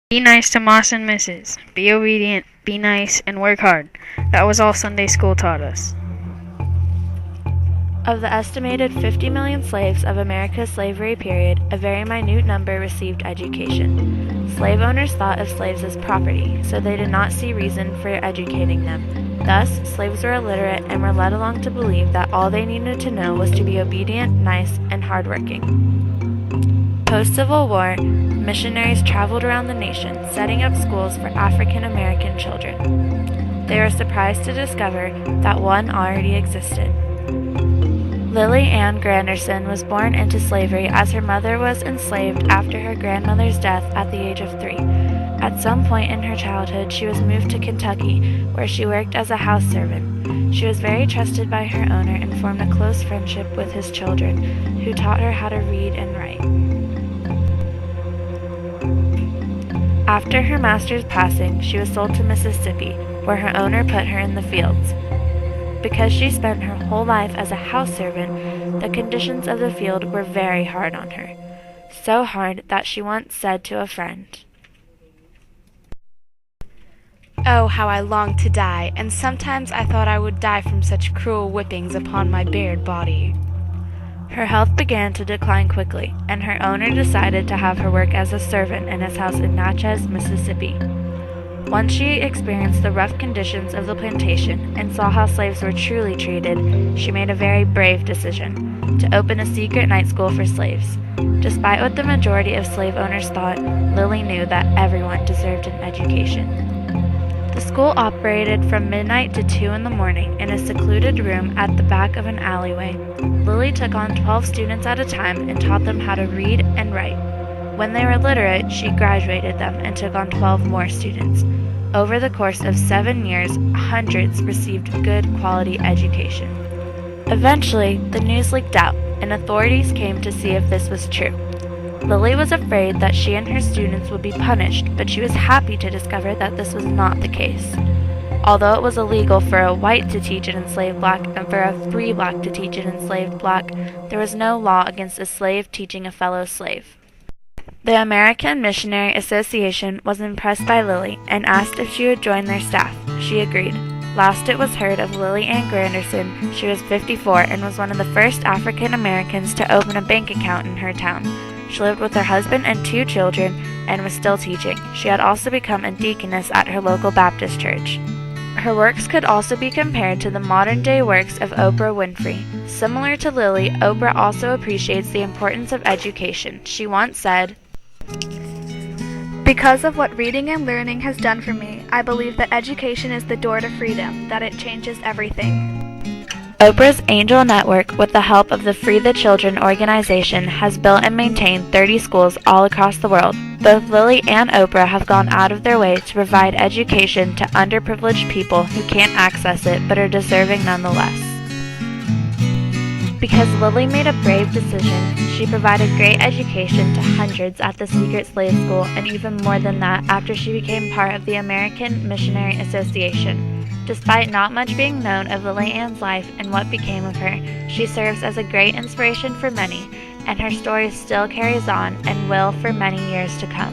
Be nice to Moss and Mrs. Be obedient, be nice, and work hard. That was all Sunday school taught us. Of the estimated 50 million slaves of America's slavery period, a very minute number received education. Slave owners thought of slaves as property, so they did not see reason for educating them. Thus, slaves were illiterate and were led along to believe that all they needed to know was to be obedient, nice, and hardworking. Post-Civil War, missionaries traveled around the nation, setting up schools for African American children. They were surprised to discover that one already existed. Lily Ann Granderson was born into slavery as her mother was enslaved after her grandmother's death at the age of 3. At some point in her childhood, she was moved to Kentucky, where she worked as a house servant. She was very trusted by her owner and formed a close friendship with his children, who taught her how to read and write. After her master's passing, she was sold to Mississippi, where her owner put her in the fields. Because she spent her whole life as a house servant, the conditions of the field were very hard on her. So hard that she once said to a friend, "Oh, how I longed to die, and sometimes I thought I would die from such cruel whippings upon my bared body." Her health began to decline quickly, and her owner decided to have her work as a servant in his house in Natchez, Mississippi. Once she experienced the rough conditions of the plantation and saw how slaves were truly treated, she made a very brave decision to open a secret night school for slaves. Despite what the majority of slave owners thought, Lily knew that everyone deserved an education. The school operated from midnight to 2 in the morning in a secluded room at the back of an alleyway. Lily took on 12 students at a time and taught them how to read and write. When they were literate, she graduated them and took on 12 more students. Over the course of 7 years, hundreds received good quality education. Eventually, the news leaked out, and authorities came to see if this was true. Lily was afraid that she and her students would be punished, but she was happy to discover that this was not the case. Although it was illegal for a white to teach an enslaved black and for a free black to teach an enslaved black, there was no law against a slave teaching a fellow slave. The American Missionary Association was impressed by Lily and asked if she would join their staff. She agreed. Last it was heard of Lily Ann Granderson, she was 54 and was one of the first African Americans to open a bank account in her town. She lived with her husband and 2 children and was still teaching. She had also become a deaconess at her local Baptist church. Her works could also be compared to the modern-day works of Oprah Winfrey. Similar to Lily, Oprah also appreciates the importance of education. She once said, "Because of what reading and learning has done for me, I believe that education is the door to freedom, that it changes everything." Oprah's Angel Network, with the help of the Free the Children organization, has built and maintained 30 schools all across the world. Both Lily and Oprah have gone out of their way to provide education to underprivileged people who can't access it but are deserving nonetheless. Because Lily made a brave decision, she provided great education to hundreds at the secret slave school, and even more than that after she became part of the American Missionary Association. Despite not much being known of Lily Ann's life and what became of her, she serves as a great inspiration for many, and her story still carries on and will for many years to come.